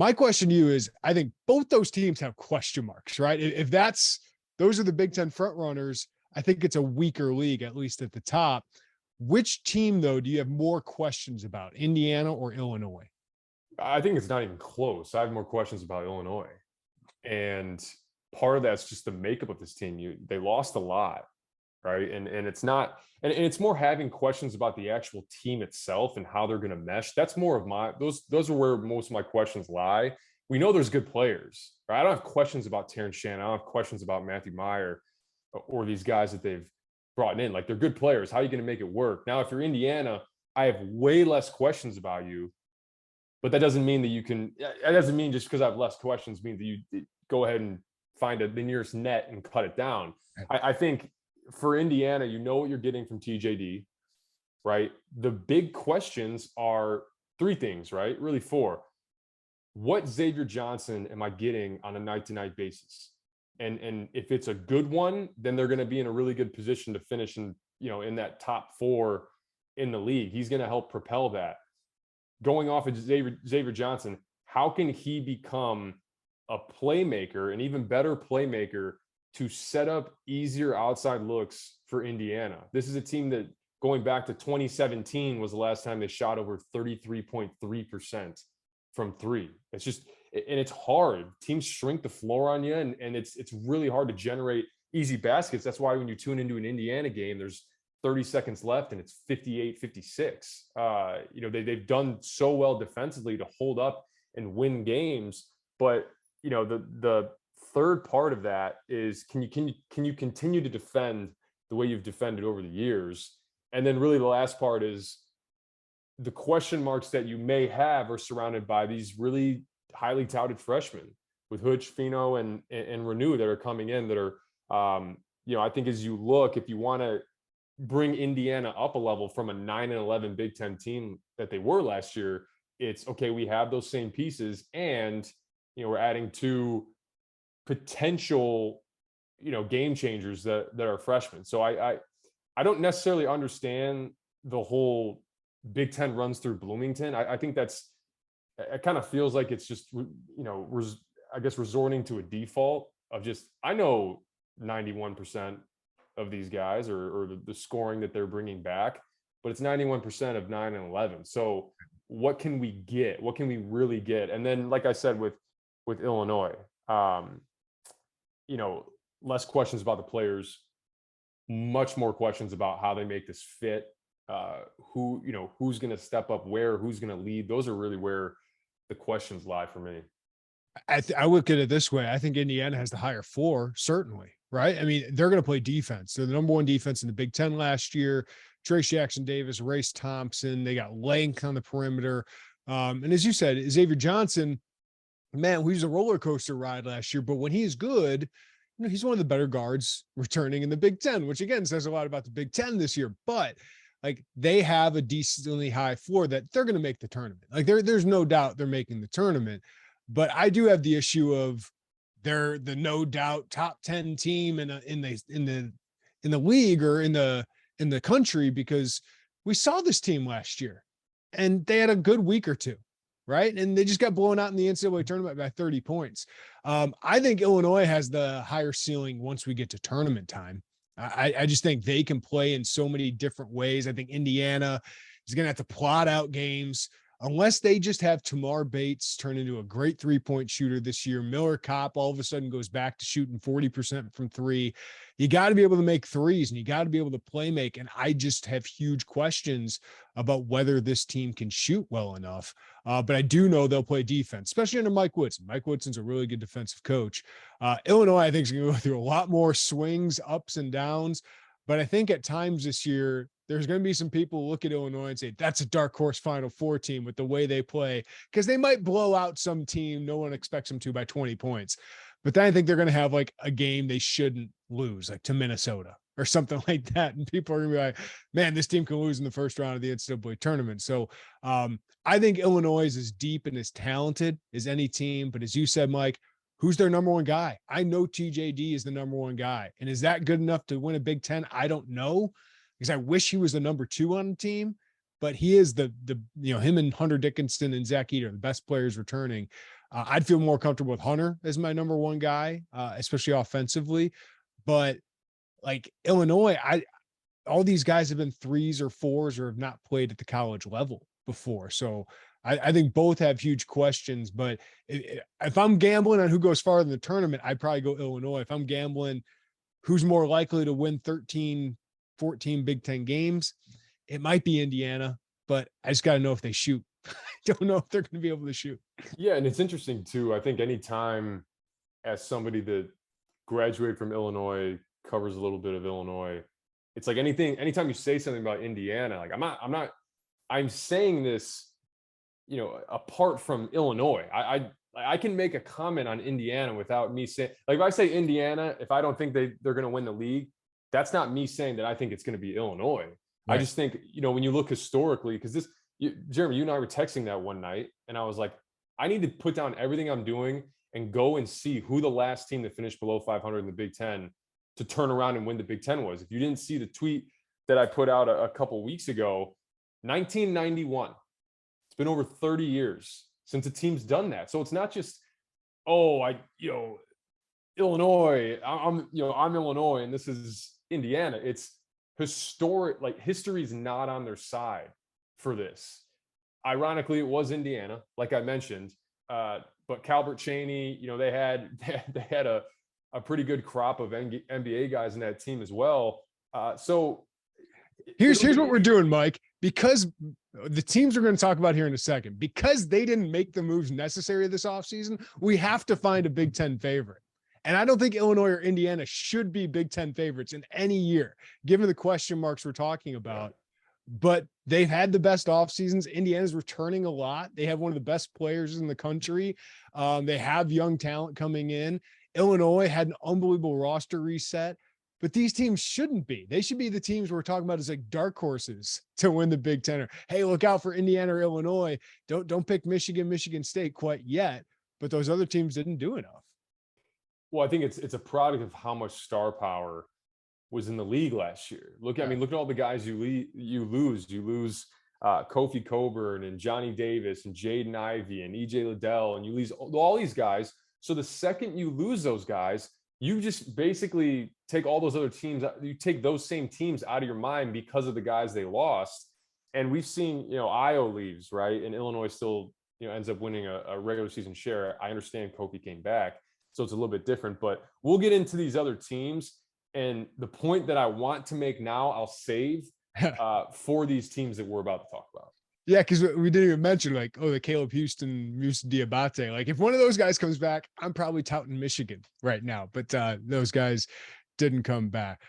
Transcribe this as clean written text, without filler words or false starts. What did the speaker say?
My question to you is, I think both those teams have question marks, right? If those are the Big Ten front runners, I think it's a weaker league, at least at the top. Which team, though, do you have more questions about, Indiana or Illinois? I think it's not even close. I have more questions about Illinois. And part of that's just the makeup of this team. They lost a lot, right? And it's not, and it's more having questions about the actual team itself and how they're going to mesh. That's more of those are where most of my questions lie. We know there's good players, right? I don't have questions about Terrence Shannon. I don't have questions about Matthew Meyer or these guys that they've brought in. Like, they're good players. How are you going to make it work? Now, if you're Indiana, I have way less questions about you, but that doesn't mean that you can, that doesn't mean just because I have less questions means that you go ahead and find the nearest net and cut it down. I think for Indiana, you know what you're getting from TJD, right? The big questions are three things, right? Really four. What Xavier Johnson am I getting on a night-to-night basis? And if it's a good one, then they're going to be in a really good position to finish in that top four in the league. He's going to help propel that. Going off of Xavier Johnson, how can he become a playmaker, an even better playmaker, to set up easier outside looks for Indiana? This is a team that, going back to 2017, was the last time they shot over 33.3% from three. It's just, and it's hard. Teams shrink the floor on you, and it's really hard to generate easy baskets. That's why when you tune into an Indiana game, there's 30 seconds left and it's 58-56. They've done so well defensively to hold up and win games. But the third part of that is, can you continue to defend the way you've defended over the years? And then really the last part is, the question marks that you may have are surrounded by these really highly touted freshmen with Hutch, Fino, and Renew that are coming in that are, I think as you look, if you want to bring Indiana up a level from a 9-11 Big Ten team that they were last year, it's okay. We have those same pieces, and we're adding two potential, game changers that are freshmen. So I don't necessarily understand the whole Big Ten runs through Bloomington. I think it kind of feels like it's just, resorting to a default of just, I know 91% of these guys or the scoring that they're bringing back, but it's 91% of 9 and 11. So what can we get? What can we really get? And then, like I said, with Illinois, less questions about the players, much more questions about how they make this fit. Who's going to step up where, who's going to lead. Those are really where the questions lie for me. I look at it this way. I think Indiana has the higher floor, certainly, right? I mean, they're going to play defense. They're the number one defense in the Big Ten last year. Trace Jackson Davis, Race Thompson, they got length on the perimeter. And as you said, Xavier Johnson, man, he was a roller coaster ride last year, but when he's good, he's one of the better guards returning in the Big Ten, which again says a lot about the Big Ten this year. But like, they have a decently high floor that they're going to make the tournament. Like, there's no doubt they're making the tournament. But I do have the issue of they're the no doubt top 10 team in the league or in the country, because we saw this team last year and they had a good week or two, right? And they just got blown out in the NCAA tournament by 30 points. I think Illinois has the higher ceiling once we get to tournament time. I just think they can play in so many different ways. I think Indiana is going to have to plot out games. Unless they just have Tamar Bates turn into a great three-point shooter this year, Miller Kopp all of a sudden goes back to shooting 40% from three. You got to be able to make threes, and you got to be able to play make. And I just have huge questions about whether this team can shoot well enough. But I do know they'll play defense, especially under Mike Woodson. Mike Woodson's a really good defensive coach. Illinois, I think, is going to go through a lot more swings, ups and downs. But I think at times this year, there's going to be some people who look at Illinois and say, that's a dark horse Final Four team with the way they play, because they might blow out some team no one expects them to by 20 points. But then I think they're going to have like a game they shouldn't lose, like to Minnesota or something like that. And people are going to be like, man, this team can lose in the first round of the NCAA tournament. So I think Illinois is as deep and as talented as any team. But as you said, Mike, who's their number one guy? I know TJD is the number one guy. And is that good enough to win a Big Ten? I don't know, because I wish he was the number two on the team, but he is the him and Hunter Dickinson and Zach Eater, the best players returning. I'd feel more comfortable with Hunter as my number one guy, especially offensively. But like Illinois, all these guys have been threes or fours or have not played at the college level before. So I think both have huge questions. But if I'm gambling on who goes farther in the tournament, I'd probably go Illinois. If I'm gambling who's more likely to win 13, 14 Big Ten games, it might be Indiana, but I just got to know if they shoot. I don't know if they're going to be able to shoot. Yeah, and it's interesting too. I think anytime as somebody that graduated from Illinois, covers a little bit of Illinois, it's like anytime you say something about Indiana, like I'm saying this, apart from Illinois. I can make a comment on Indiana without me saying, like, if I say Indiana, if I don't think they're going to win the league, that's not me saying that I think it's going to be Illinois. Right. I just think, when you look historically, because Jeremy, you and I were texting that one night, and I was like, I need to put down everything I'm doing and go and see who the last team that finished below 500 in the Big Ten to turn around and win the Big Ten was. If you didn't see the tweet that I put out a couple weeks ago, 1991. It's been over 30 years since a team's done that. So it's not just, Illinois, I'm Illinois and this is Indiana. It's historic, like history's not on their side for this. Ironically, it was Indiana, like I mentioned, but Calbert Cheaney, they had a pretty good crop of NBA guys in that team as well. So here's what we're doing, Mike, because the teams we're going to talk about here in a second, because they didn't make the moves necessary this offseason, we have to find a Big Ten favorite. And I don't think Illinois or Indiana should be Big Ten favorites in any year, given the question marks we're talking about. But they've had the best off seasons. Indiana's returning a lot. They have one of the best players in the country. They have young talent coming in. Illinois had an unbelievable roster reset, but these teams shouldn't be. They should be the teams we're talking about as like dark horses to win the Big Ten. Or, hey, look out for Indiana or Illinois. Don't pick Michigan State quite yet, but those other teams didn't do enough. Well, I think it's a product of how much star power was in the league last year. Look at all the guys you lose. You lose Kofi Coburn and Johnny Davis and Jaden Ivey and EJ Liddell, and you lose all these guys. So the second you lose those guys, you just basically take all those other teams. You take those same teams out of your mind because of the guys they lost. And we've seen, Io leaves, right? And Illinois still, ends up winning a regular season share. I understand Kofi came back, so it's a little bit different. But we'll get into these other teams. And the point that I want to make now, I'll save for these teams that we're about to talk about. Yeah, because we didn't even mention the Caleb Houston, Musa Diabate. Like, if one of those guys comes back, I'm probably touting Michigan right now. But those guys didn't come back.